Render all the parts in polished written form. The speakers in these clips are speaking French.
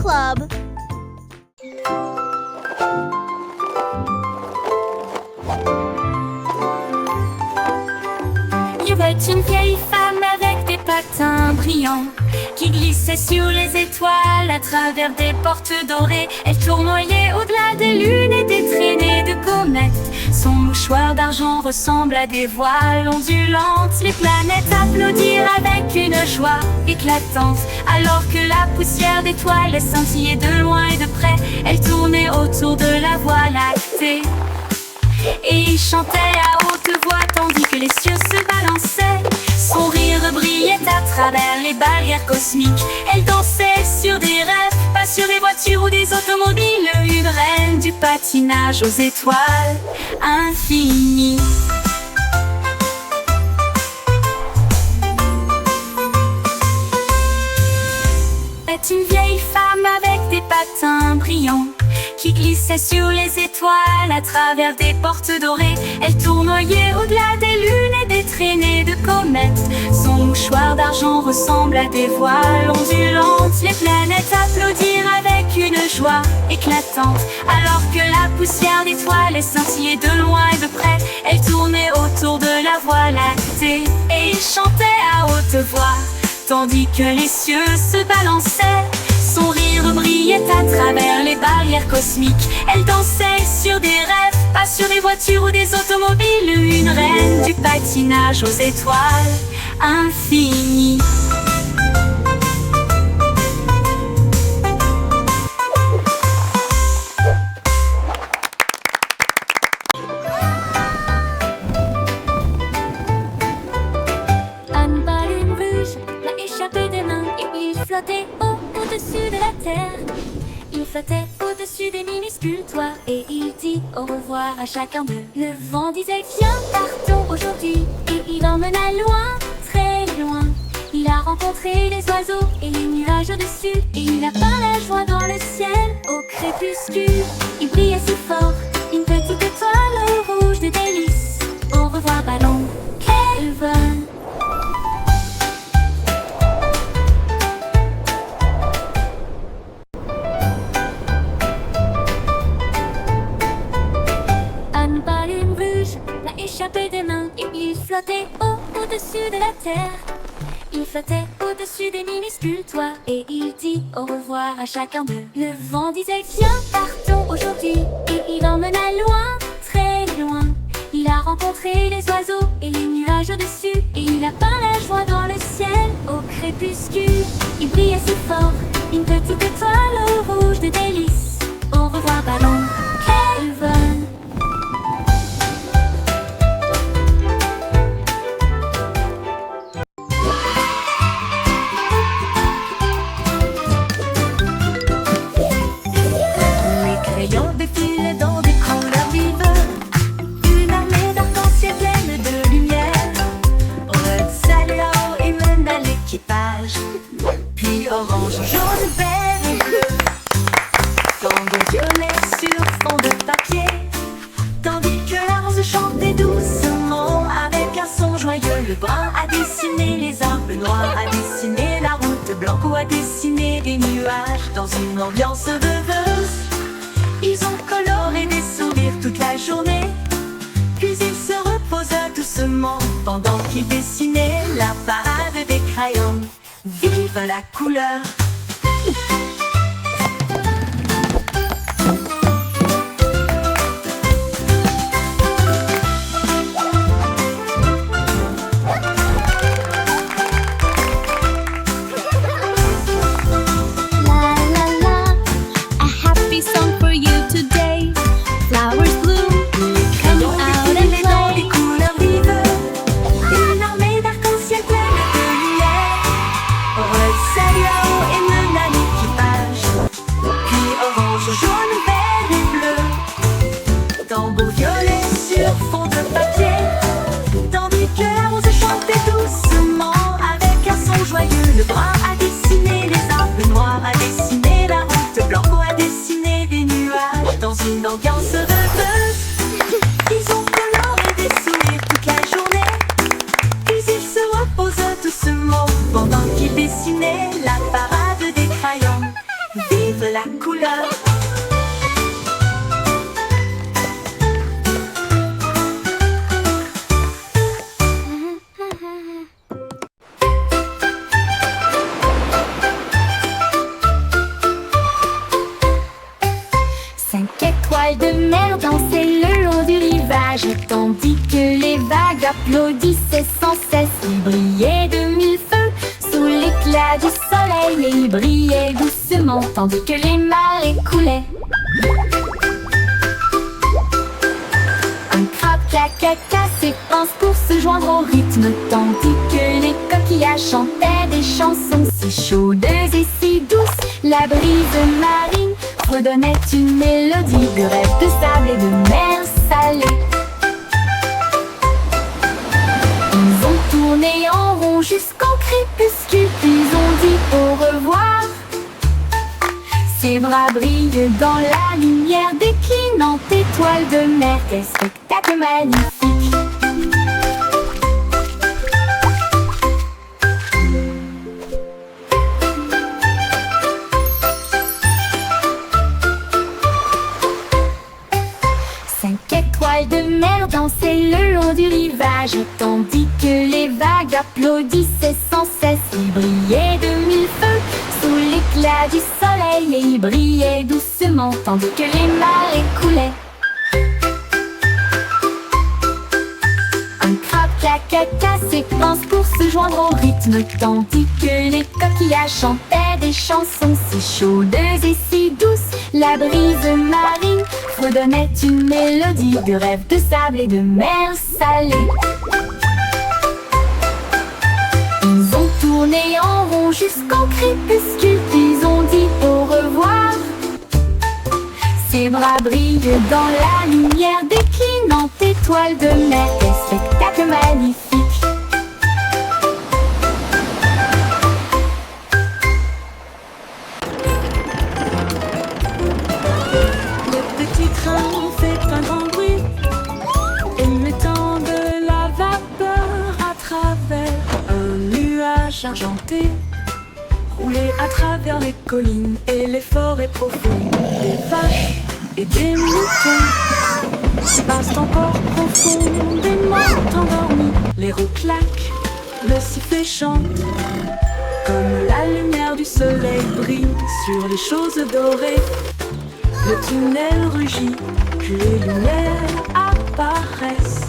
Club. Il y avait une vieille femme avec des patins brillants qui glissait sur les étoiles à travers des portes dorées. Elle tournoyait au-delà des lunes et des traînées de comètes. Son mouchoir d'argent ressemble à des voiles ondulantes. Les planètes applaudirent avec une joie éclatante, alors que la poussière d'étoiles scintillait de loin et de près. Elle tournait autour de la Voie lactée et il chantait à haute voix tandis que les cieux se balançaient. Son rire brillait à travers les barrières cosmiques. Elle dansait sur des rêves, pas sur des voitures ou des automobiles. Une reine du patinage aux étoiles infinies. C'est une vieille femme avec des patins brillants qui glissait sur les étoiles à travers des portes dorées. Elle tournoyait au-delà des lunes et des traînées de comètes. Son mouchoir d'argent ressemble à des voiles ondulantes. Les planètes applaudirent avec une joie éclatante, alors que la poussière d'étoiles scintillait de loin et de près. Elle tournait autour de la Voie lactée et il chantait à haute voix tandis que les cieux se balançaient. Son rire brillait à travers les barrières cosmiques. Elle dansait sur des rêves, pas sur des voitures ou des automobiles. Une reine du patinage aux étoiles infinies. Au-dessus de la terre, il flottait au-dessus des minuscules toits et il dit au revoir à chacun d'eux. Le vent disait viens, partons aujourd'hui, et il emmena loin, très loin. Il a rencontré les oiseaux et les nuages au-dessus, et il a peint la joie dans le ciel au crépuscule. Il brillait si fort, une petite étoile rouge de délices. Au revoir ballon, quel vol! Échappé des mains, et il flottait au-dessus de la terre. Il flottait au-dessus des minuscules toits et il dit au revoir à chacun d'eux. Le vent disait viens, partons aujourd'hui, et il emmena loin, très loin. Il a rencontré les oiseaux et les nuages au-dessus, et il a peint la joie dans le ciel au crépuscule. Il brillait si fort, une petite étoile rouge de délices. Au revoir ballon, quel vol! Puis orange, jaune, vert et bleu, tango violet sur fond de papier, tandis que la rose chantait doucement avec un son joyeux. Le brun a dessiné les arbres, le noir a dessiné la route, blanco a dessiné des nuages dans une ambiance rêveuse. Ils ont coloré des sourires toute la journée, puis ils se reposaient doucement pendant qu'ils dessinaient la parade des crayons. Vive la couleur! Une ambiance rêveuse. Ils ont coloré des sourires toute la journée, puis ils se reposent doucement pendant qu'ils dessinaient la parade des crayons. Vive rivage, tandis que les vagues applaudissaient sans cesse. Il brillait de mille feux sous l'éclat du soleil, et il brillait doucement, tandis que les marées coulaient. Un crabe caca ses pinces pour se joindre au rythme, tandis que les coquillages chantaient des chansons si chaudes et si douces. La brise marine redonnait une mélodie de rêve de sable et de mer salée. Ils ont tourné en rond jusqu'au crépuscule, puis ont dit au revoir. Ses bras brillent dans la lumière déclinante étoile de mer. Quel spectacle magnifique! Cinq étoiles de mer dansaient le long du rivage, tandis que les vagues applaudissaient sans cesse. Il brillait de mille feux sous l'éclat du soleil, et il brillait doucement, tandis que les marées coulaient. Un crabe caca ses pinces pour se joindre au rythme, tandis que les coquillages chantaient des chansons si chaudes et si douces. La brise marine redonnait une mélodie de rêve de sable et de mer salée. Ils ont tourné en rond jusqu'au crépuscule, puis ont dit au revoir. Ses bras brillent dans la lumière déclinante étoile de mer. Quel spectacle magnifique! Le petit train fait un grand bruit, émettant de la vapeur à travers un nuage argenté. Rouler à travers les collines et les forêts profondes, des vaches et des moutons passent encore profondément endormis. Les roues claquent, le sifflet chante, comme la lumière du soleil brille sur les choses dorées. Le tunnel rugit, puis les lumières apparaissent,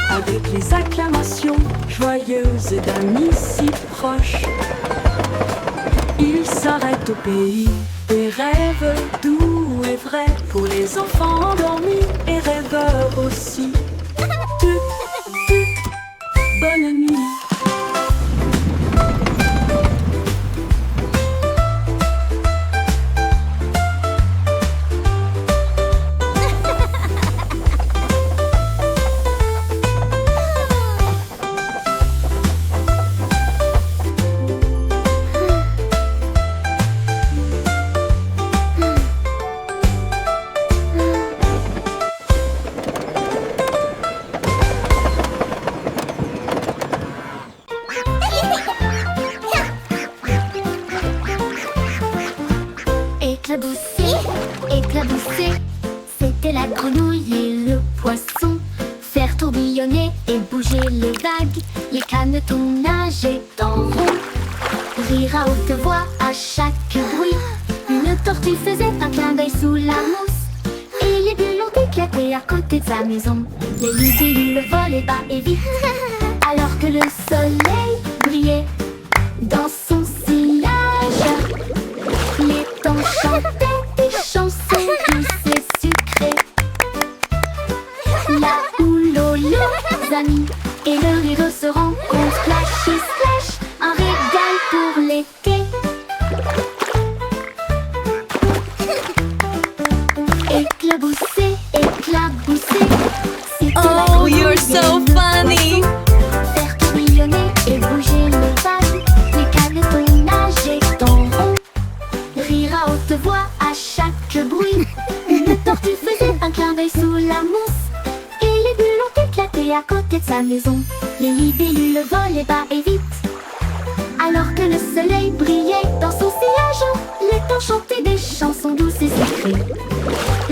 avec les acclamations joyeuses d'amis si proches. Il s'arrête au pays des rêves doux et vrais, pour les enfants endormis et rêveurs aussi. Bonne nuit. Éclaboussé, éclaboussé, c'était la grenouille et le poisson. Faire tourbillonner et bouger les vagues, les canetons nageaient en rond. Rire à haute voix à chaque bruit, une tortue faisait un clin d'œil sous la mousse, et les bulles ont éclaté à côté de sa maison. Les libellules volaient bas et vite, alors que le soleil brillait dans son sillage. Les temps chantaient des chansons douces et sucrées. Là où l'eau, les amis et le rideau se rencontrent, splash et splash, un régal pour l'été. Éclaboussé, éclaboussé, c'était la Oh, you're grenouille so et le funny. poisson. Faire tourbillonner et bouger les vagues, les canetons nageaient en rond. Rire à haute voix à chaque bruit, une tortue faisait un clin d'œil sous la mousse, et les bulles ont éclaté à côté de sa maison. Les libellules volaient bas et vite, alors que le soleil brillait dans son sillage. Les temps chantaient des chansons douces et sucrées.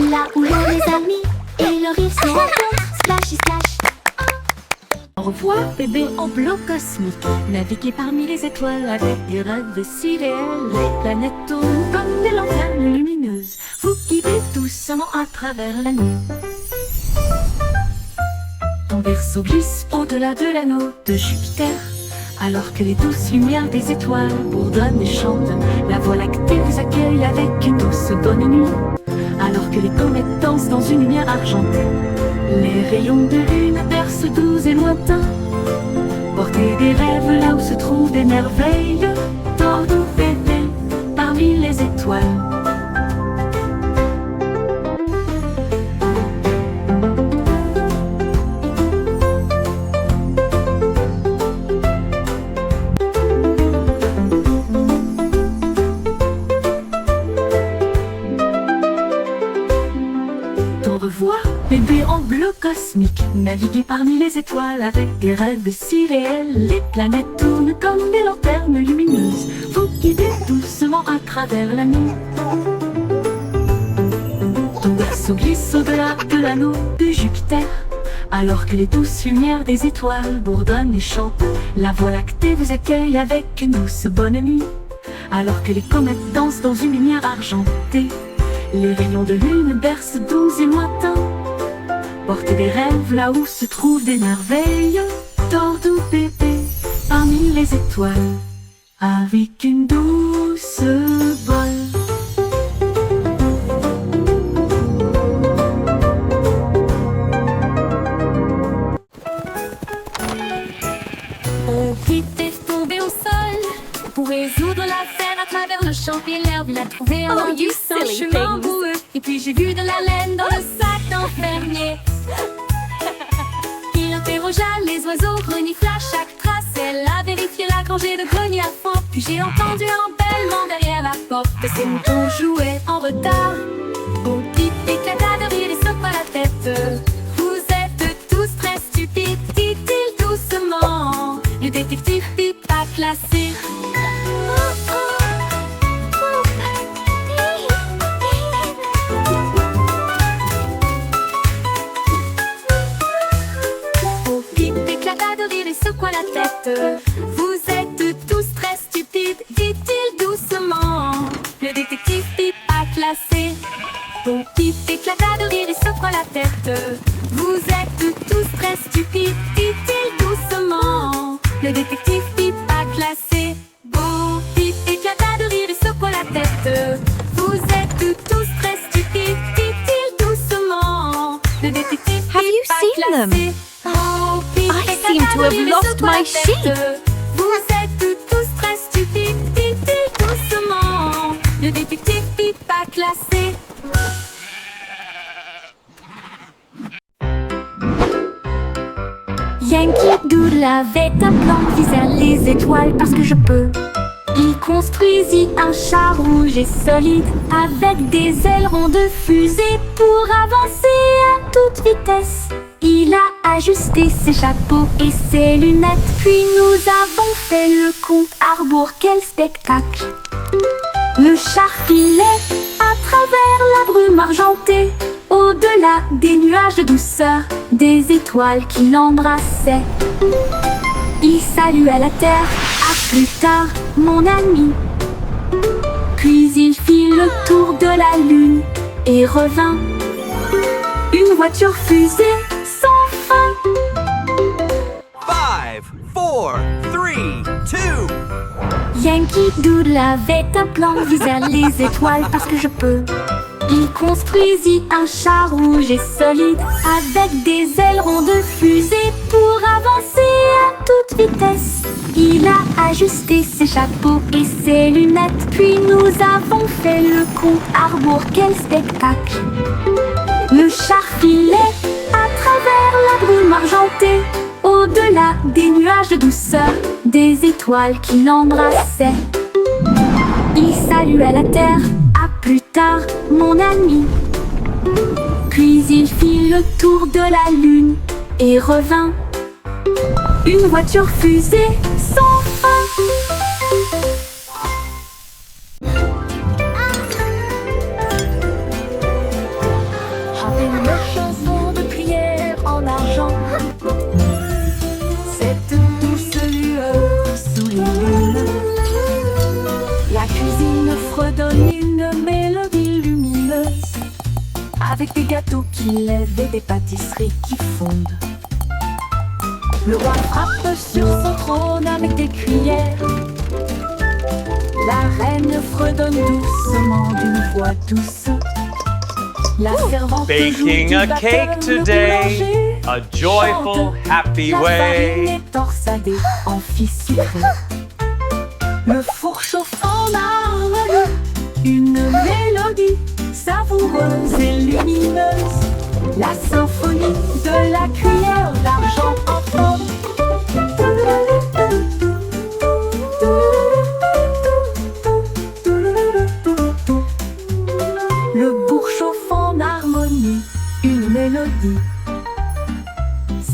Là où l'eau, les amis et le rire se rencontrent, splash et splash. Au revoir bébé en bleu cosmique, naviguer parmi les étoiles avec des rêves si réels. Les planètes tournent comme des lanternes lumineuses, vous guidez doucement à travers la nuit. Ton berceau glisse au-delà de l'anneau de Jupiter. Alors que les douces lumières des étoiles bourdonnent et chantent, la Voie lactée vous accueille avec une douce bonne nuit. Alors que les comètes dansent dans une lumière argentée, les rayons de lune bercent doux et lointains. Portez des rêves là où se trouvent des merveilles. Tordons bébé parmi les étoiles. Au revoir, bébé en bleu cosmique. Naviguez parmi les étoiles avec des rêves si réels. Les planètes tournent comme des lanternes lumineuses. Vous guidez doucement à travers la nuit. Ton berceau glisse au-delà de l'anneau de Jupiter. Alors que les douces lumières des étoiles bourdonnent et chantent, la Voie lactée vous accueille avec une douce bonne nuit. Alors que les comètes dansent dans une lumière argentée, les rayons de lune bercent doux et lointains. Portez des rêves là où se trouvent des merveilles. Tordons bébé parmi les étoiles avec une douce bolle. On quittait tomber au sol pour résoudre l'affaire à travers le champ et l'herbe. Il a trouvé un Oh, you un silly chemin things. boueux. Et puis j'ai vu de la laine dans le sac d'un fermier. Il interrogea les oiseaux, renifla chaque trace. Elle a vérifié la rangée de greniers à fond. Puis j'ai entendu un bêlement derrière la porte. Ces moutons jouaient en retard. Mon type éclata de rire et secoua la tête. Vous êtes tous très stupides, dit-il doucement. Le détective pipe pas classé. Mon type éclata de rire et secoua la tête. Vous êtes tous très stupides, dit-il doucement. Le détective pipe pas classé. Mon type éclata de rire et secoua la tête. Vous êtes tous très stupides, dit-il doucement. Le détective pipe pas classé. Bon type éclata de rire et secoua la tête. Vous êtes tous très stupides, dit-il doucement. Le détective Have you pipe pas seen them? classé. Bon type I éclata seem to de have rire et lost secoua la my tête. sheep. Vous êtes tous très stupides, dit-il doucement. Le détective pipe pas classé. Yankee Doodle avait un plan visant les étoiles parce que je peux. Il construisit un char rouge et solide avec des ailerons de fusée pour avancer à toute vitesse. Il a ajusté ses chapeaux et ses lunettes, puis nous avons fait le compte à rebours. Quel spectacle! Le char filait à travers la brume argentée, au-delà des nuages de douceur, des étoiles qui l'embrassaient. Il salua la terre, à plus tard, mon ami. Puis il fit le tour de la lune et revint. Une voiture fusée sans fin. 5, 4, 3, 2. Yankee Doodle avait un plan visant les étoiles parce que je peux. Il construisit un char rouge et solide avec des ailerons de fusée pour avancer à toute vitesse. Il a ajusté ses chapeaux et ses lunettes, puis nous avons fait le compte à rebours. Quel spectacle! Le char filait à travers la brume argentée, au-delà des nuages de douceur, des étoiles qui l'embrassaient. Il salua la terre, à plus tard, mon ami. Puis il fit le tour de la lune et revint. Une voiture fusée sans fin. Avec une chanson de prière en argent, cette douce lueur sous les lunes, la cuisine fredonne une mélodie lumineuse, avec des gâteaux qui lèvent et des pâtisseries qui fondent. Le roi frappe sur son trône avec des cuillères. La reine fredonne doucement d'une voix douce. La servante Baking joue a du cake batteur, le today, boulanger a joyful, chante. happy La farine way. est torsadée en fils sucré. Le four chauffe en harmonie, une mélodie savoureuse et lumineuse. La symphonie de la cuillère d'argent en forme. Le bourg chauffe en harmonie, une mélodie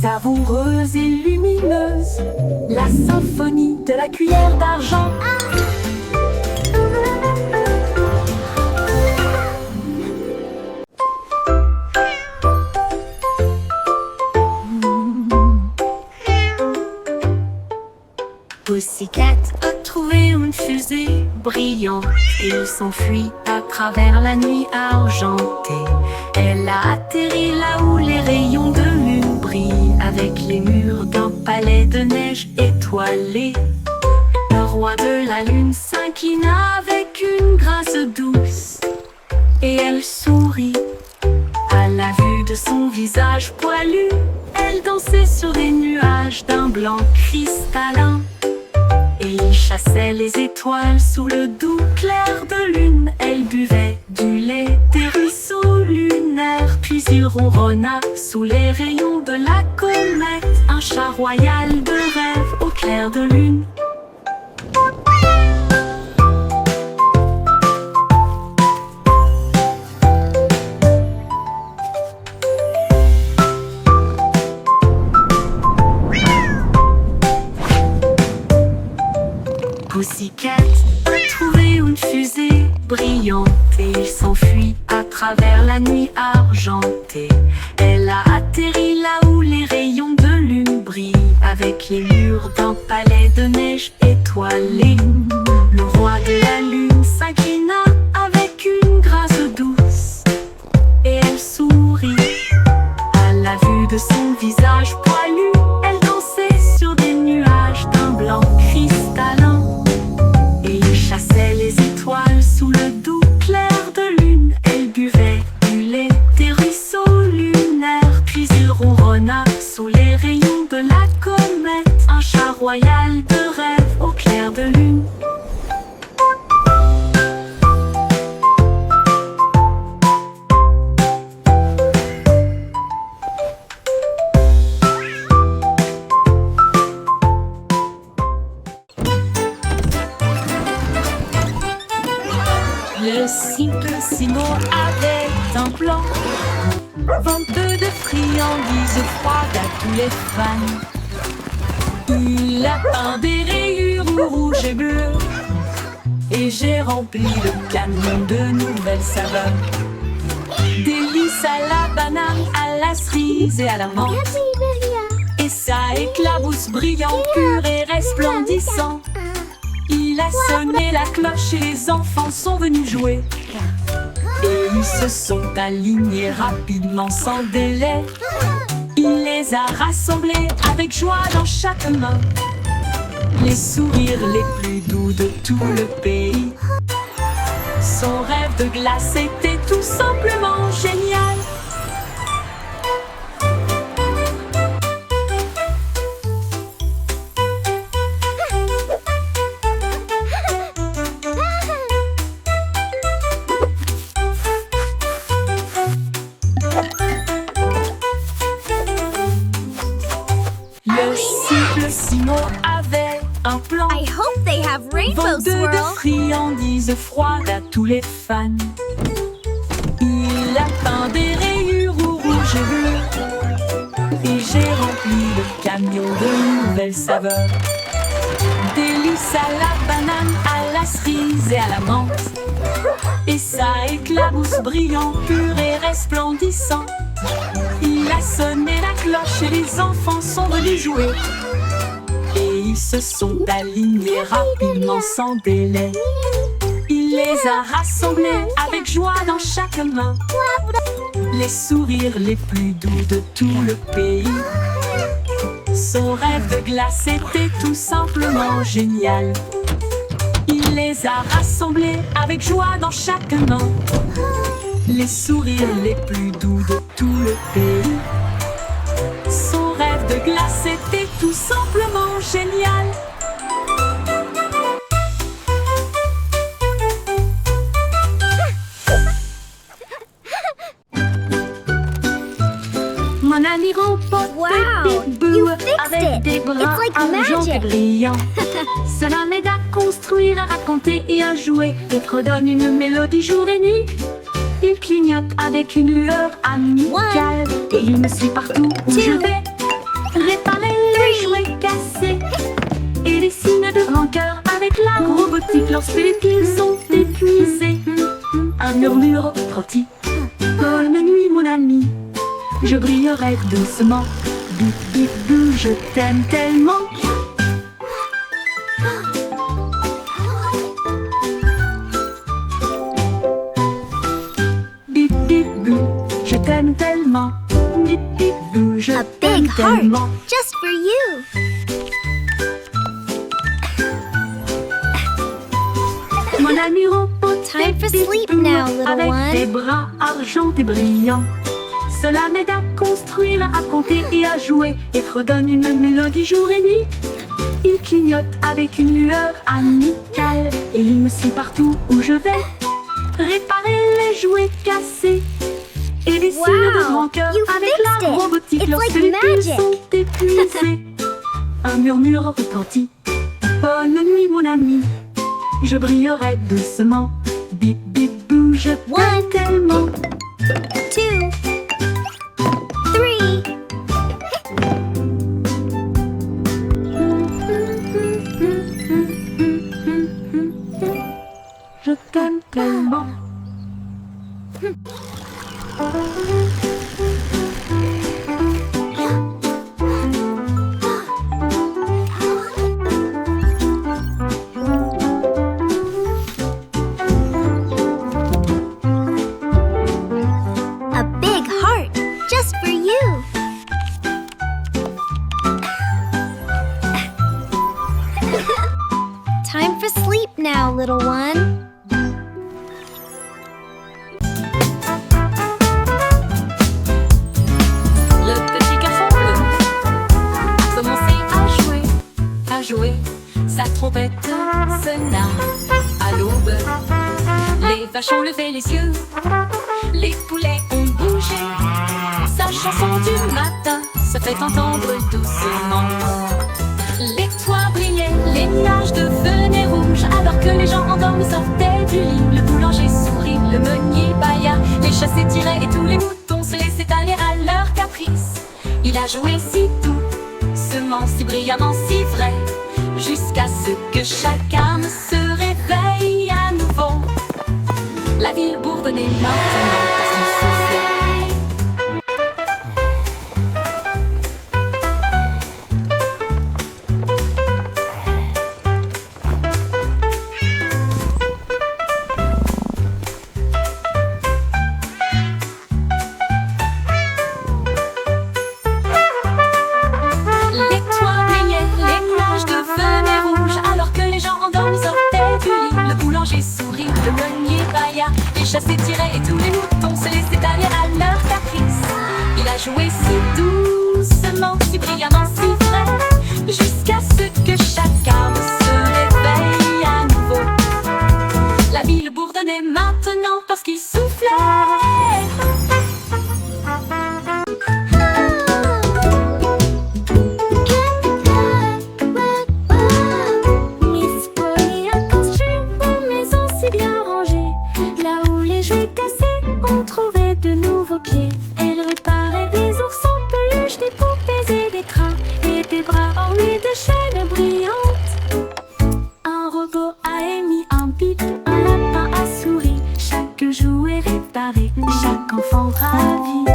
savoureuse et lumineuse. La symphonie de la cuillère d'argent. Pussycat a trouvé une fusée brillante. Il s'enfuit à travers la nuit argentée. Elle a atterri là où les rayons de lune brillent, avec les murs d'un palais de neige étoilé. Le roi de la lune s'inclina avec une grâce douce, et elle sourit à la vue de son visage poilu. Elle dansait sur des nuages d'un blanc cristallin, et il chassait les étoiles sous le doux clair de lune. Elle buvait du lait des ruisseaux lunaires, puis il ronronna sous les rayons de la comète. Un chat royal de rêve au clair de lune. Pussycat a trouvé une fusée brillante, et il s'enfuit à travers la nuit argentée. Elle a atterri là où les rayons de lune brillent, avec les murs d'un palais de neige étoilé. Le roi de la lune s'inclina avec une grâce douce, et elle sourit à la vue de son visage poilu. Elle dansait sur des nuages d'un blanc cristallin, et il chassait les étoiles sous le doux clair de lune. Elle buvait du lait des ruisseaux lunaires, puis il ronronna sous les rayons de la comète. Un chat royal de rêve au clair de lune. Le simple Simon avait un plan, venteux de friandises froides à tous les fans. Il a peint des rayures rouges et bleues, et j'ai rempli le camion de nouvelles saveurs. Délices à la banane, à la cerise et à la menthe, et ça éclabousse brillant, pur et resplendissant. Il a sonné la cloche et les enfants sont venus jouer, et ils se sont alignés rapidement sans délai. Il les a rassemblés avec joie dans chaque main, les sourires les plus doux de tout le pays. Son rêve de glace était tout simplement génial. Le simple Simon avait un plan, I hope they have rainbow venteux de swirl. friandises froides à tous les fans. Il a peint des rayures rouges et bleues, et j'ai rempli le camion de nouvelles saveurs. Délices à la banane, à la cerise et à la menthe, et ça éclabousse brillant, pur et resplendissant. Il a sonné la cloche et les enfants sont venus jouer, et ils se sont alignés rapidement sans délai. Il les a rassemblés avec joie dans chaque main, les sourires les plus doux de tout le pays. Son rêve de glace était tout simplement génial. Il les a rassemblés avec joie dans chaque main. Les sourires les plus doux de tout le pays. Son rêve de glace était tout simplement génial. Mon ami remporte Wow, des bouts you fixed avec it. des bras It's like argent et magic. brillants. Cela m'aide à construire, à raconter et à jouer. Et redonne une mélodie jour et nuit. Il clignote avec une lueur amicale. Et il me suit partout où je vais. Réparer les jouets cassés. Et des signes de rancœur avec la robotique lorsque les piles sont épuisés. Un murmure rôti. Bonne nuit mon ami. Je brillerai doucement. Bip bip bou, je t'aime tellement. Bip bip bou, je t'aime tellement. Bip bip bou, je A t'aime big heart, tellement. just for you. Mon ami robot, Time for sleep now, little avec one. des bras argentés brillants. Cela m'aide à construire, à raconter et à jouer. Et redonne une mélodie jour et nuit. Il clignote avec une lueur amicale. Et il me suit partout où je vais. Réparer les jouets cassés. Et des signes de Wow, rancœur you avec fixed la it. robotique It's lorsque like les piles magic. sont épuisées. Un murmure retentit. Bonne nuit mon ami. Je brillerai doucement. Bip bip bou, je t'aime One. tellement. 2, 3. Je t'aime tellement. A big heart, just for you. Time for sleep now, little one. Le petit garçon bleu a commencé à jouer. Sa trompette sonna à l'aube. Les vaches ont levé les yeux, les poulets ont bougé. Sa chanson du matin se fait entendre doucement. Les toits brillaient, les nuages devenaient rouges. Alors que les gens endormis sortaient du lit, le boulanger sourit, le meunier bâilla, les chats s'étiraient et tous les moutons se laissaient aller à leur caprice. Il a joué si doucement, si brillamment, si vrai, jusqu'à ce que chaque âme se réveille à nouveau. La ville bourdonnait maintenant parce qu'il soufflait. Les toits brillaient, les nuages devenaient rouges. Alors que les gens endormis sortaient du lit, le boulanger sourit, le meunier bâilla, les chats s'étiraient et tous les moutons se laissaient aller à leur caprice. Il a joué si doucement, si brillamment, si vrai, jusqu'à ce que chaque âme se réveille à nouveau. La ville bourdonnait maintenant parce qu'il soufflait. Miss Polly a construit une maison si bien rangée. Là où les jouets cassés ont trouvé de nouveaux pieds. Elle réparait des ours en peluche, des poupées et des crins, et des bras ornés de chaînes brillantes. Un robot a émis un bip, un lapin a souri. Chaque jouet réparé, chaque enfant ravi.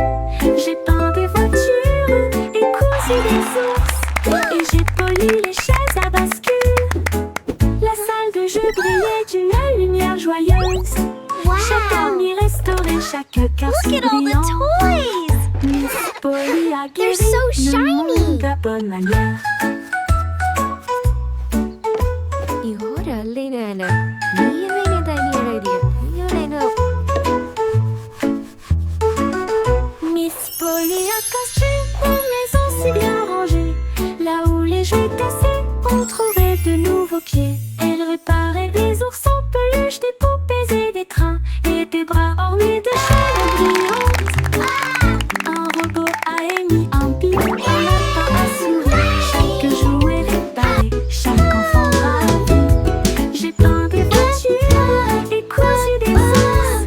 J'ai peint des voitures et cousu des ours, et j'ai poli les chaises à bascule. La salle de jeu brillait d'une lumière joyeuse. Wow. Chaque ami restauré, chaque carte Look at all the brillante. toys. Miss Polly a They're guéri so le shiny. monde de bonne manière. ಇದರಲ್ಲಿ ನಾನು ನೀವೇನೇ ತಾನೇ ಹೇಳಿದೆಯಾ Miss Polly a caché une maison si bien rangée. Là où les jouets cassés, on trouvait de nouveaux pieds. Elle réparait des ours en peluche, des poupées et des trains, et des bras ornés de chaînes brillantes. Un robot a émis un bip, un lapin a souri. Chaque jouet réparé, chaque enfant ravi. J'ai peint des voitures et cousu des ours,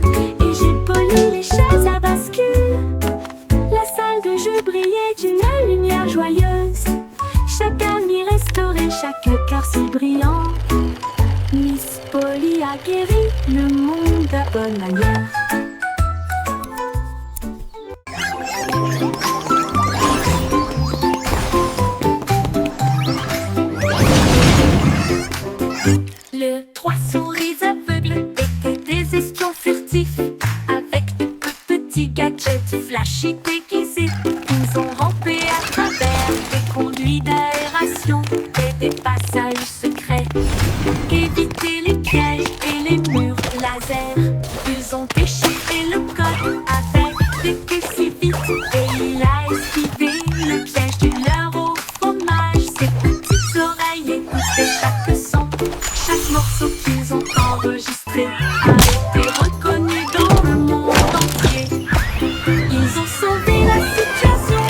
et j'ai poli les chaises à bascule. La salle de jeu brillait d'une lumière joyeuse. Chaque ami restauré, chaque cœur si brillant. Miss Polly a guéri le monde de bonne manière. Le trois souris aveugles étaient des espions furtifs, avec de petits gadgets flashy déguisés. Ils ont rampé à travers des conduits d'aération et des passages secrets, évité les pièges et les murs laser. Ils ont déchiré le code avec des queues si vite, et il a esquivé le piège du leurre au fromage. Ses petites oreilles écoutaient chaque son, chaque morceau qu'ils ont enregistré a été reconnu dans le monde entier. Ils ont sauvé la situation,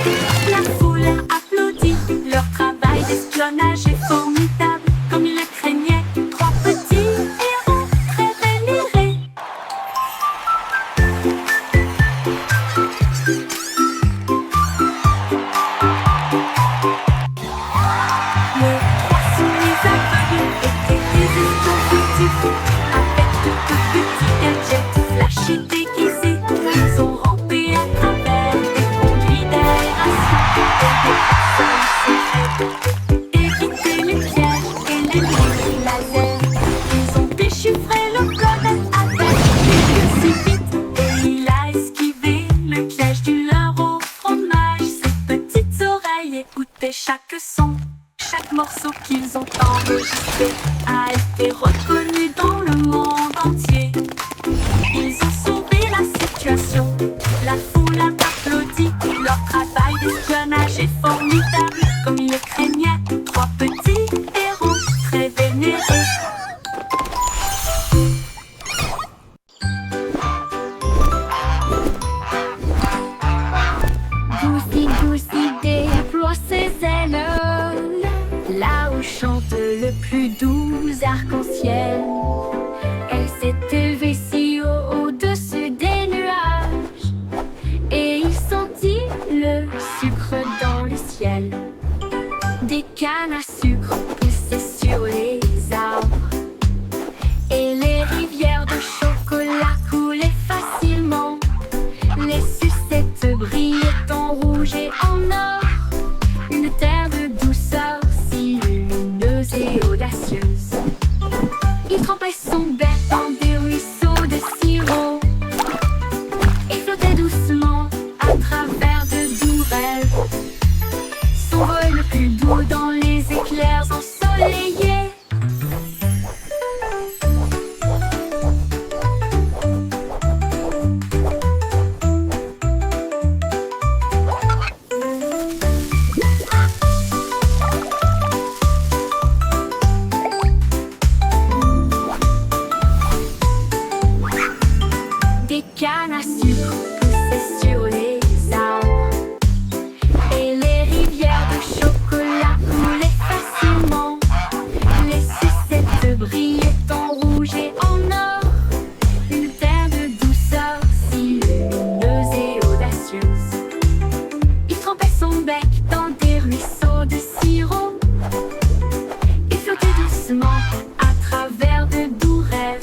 la foule a applaudi. Leur travail d'espionnage est formidable, comme ils le craignaient. Trois petits héros très vénérés. Les trois souris aveugles étaient des espions furtifs, avec de petits gadgets flashy déguisés. Ils ont rampé à travers des conduits d'aération et des passages secrets, évité les pièges et les murs laser. Ils ont déchiffré le code avec des queues si vite, et il a esquivé le piège du leurre au fromage. Ses petites oreilles écoutaient chaque son, chaque morceau qu'ils ont enregistré a été reconnu dans le monde entier. Ils ont sauvé la situation, la foule a applaudi. Leur travail d'espionnage est formidable, comme ils le craignaient. Trois petits héros très vénérés. Goosey déploie ses ailes, là où chante le plus doux arc-en-ciel. Elle s'est élevée si haut au-dessus des nuages, et il sentit le sucre dans le ciel. Des cannes à sucre poussaient sur les arbres, et les rivières de chocolat coulaient facilement. Les sucettes brillaient en rouge et en or, une terre de douceur si lumineuse et audacieuse. Il trempait son bec dans des ruisseaux de sirop et flottait doucement à travers de doux rêves. Son vol le plus doux dans les éclairs ensoleillés. Des cannes à sucre poussaient sur les arbres, et les rivières de chocolat coulaient facilement. Les sucettes brillaient en rouge et en or, une terre de douceur si lumineuse et audacieuse. Il trempait son bec dans des ruisseaux de sirop et flottait doucement à travers de doux rêves.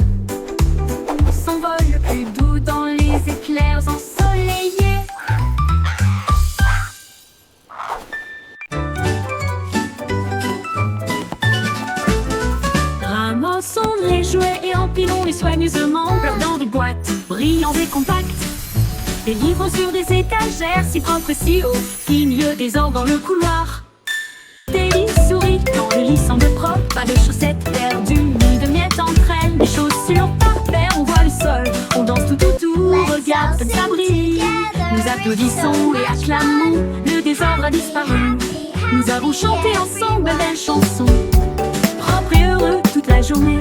Son vol le plus doux dans les éclairs ensoleillés. Ramassons les jouets et empilons-les soigneusement, plein dans des boîtes brillantes et compactes. Des livres sur des étagères, si propres et si hauts, qui milieu des ordres dans le couloir. Des lits souris, dans le lit semble propre, pas de chaussettes perdues, ni de miettes entre elles. Des chaussures par paire, on voit le sol, on danse tout, regarde comme ça brille. Nous applaudissons et acclamons, le désordre a disparu. Nous avons chanté ensemble de belles chansons, propres et heureux toute la journée.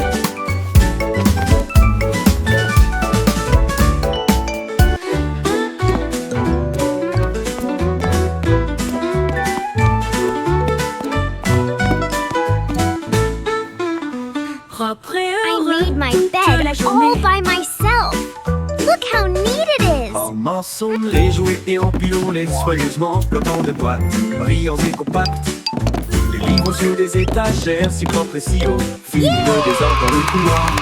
Propre et I heureux made my toute bed la all journée. by myself. Look how neat it is. En ensemble, les jouets et empilons-les soigneusement, flottant de boîtes, brillants et compacts. Les livres sur des étagères, si propres et si hauts, filent le désordre dans le couloir.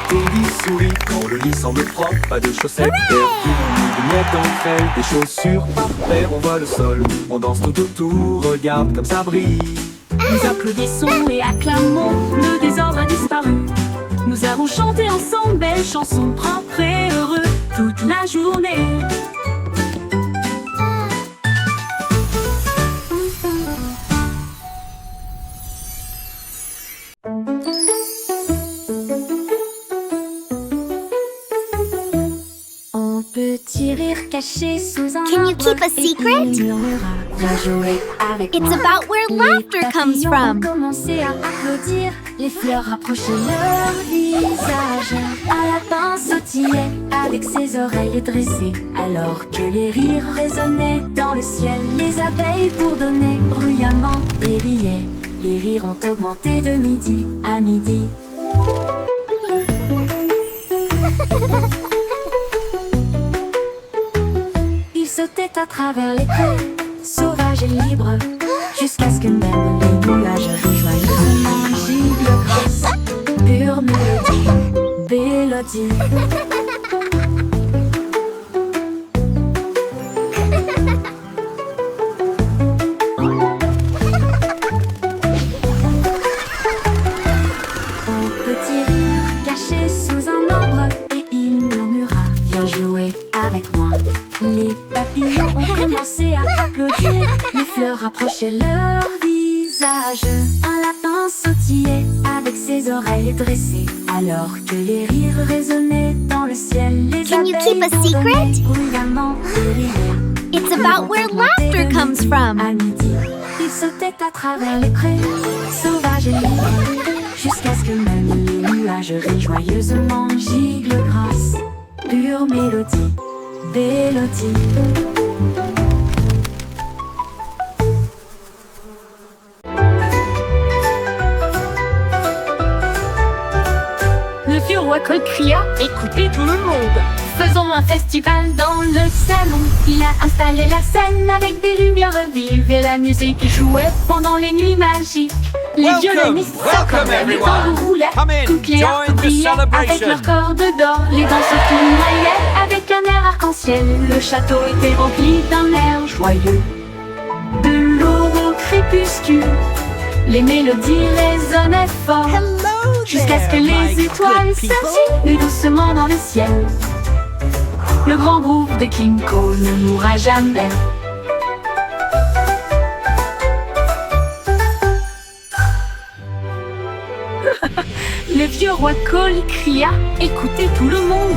Des lits souris, quand le lit semble propre, pas de chaussettes perdues, ni de miettes entre elles. Des chaussures par paire, on voit le sol, on danse tout autour, regarde comme ça brille. Nous applaudissons et acclamons, le désordre a disparu. Nous avons chanté ensemble belles chansons, propres et heureux toute la journée. Un petit rire caché sous un Can you arbre, keep a et secret? il murmura, viens jouer avec It's moi. about where Les laughter comes papillons from. ont commencé à applaudir, les fleurs rapprochaient leur visage. Un lapin sautillait avec ses oreilles dressées, alors que les rires résonnaient dans le ciel. Les abeilles bourdonnaient bruyamment et riaient. Les rires ont augmenté de midi à midi. Ils sautaient à travers les prés, sauvages et libres, jusqu'à ce que même les nuages joyeusement gibent grâce. Pure mélodie, mélodie. Un petit rire caché sous un arbre, et il murmura, viens jouer avec moi. Les papillons ont commencé à applaudir, les fleurs rapprochaient leur visage. Un lapin sautillait avec ses oreilles dressées, alors que les rires résonnaient dans le ciel. Les Can you keep a abeilles secret? bourdonnaient bruyamment et riaient. It's about where laughter comes from. À midi, ils sautaient à travers les prés, sauvages et libres, jusqu'à ce que même les nuages rient joyeusement giclent grâce. Pure mélodie, mélodie. Le vieux roi Cole cria, écoutez tout le monde. Faisons un festival dans le salon. Il a installé la scène avec des lumières vives et la musique jouait pendant les nuits magiques. Les Welcome, violonistes welcome s'accordaient, les everyone. tambours roulaient, Come in, toutes les harpes join the brillaient avec celebration. leurs cordes d'or. Les danseurs tournoyaient avec un air arc-en-ciel. Le château était rempli d'un air joyeux. De l'aube au crépuscule, les mélodies résonnaient fort, jusqu'à ce que les étoiles scintillent doucement dans le ciel. Le grand groupe de King Cole ne mourra jamais. Le vieux roi Cole cria, écoutez tout le monde.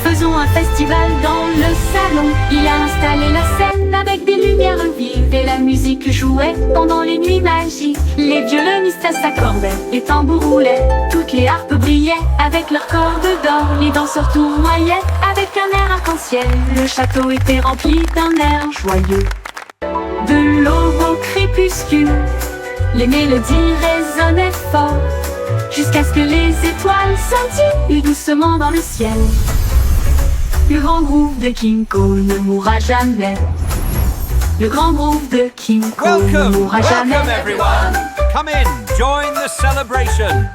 Faisons un festival dans le salon. Il a installé la scène avec des lumières vives et la musique jouait pendant les nuits magiques. Les violonistes s'accordaient, les tambours roulaient, toutes les harpes brillaient avec leurs cordes d'or. Les danseurs tournoyaient avec un air arc-en-ciel. Le château était rempli d'un air joyeux. De l'aube au crépuscule, les mélodies résonnaient fort, jusqu'à ce que les étoiles scintillent doucement dans le ciel. Le grand groupe de King Cole ne mourra jamais. Le grand groupe de King Cole ne Welcome, mourra jamais. welcome everyone. Come in, join the celebration.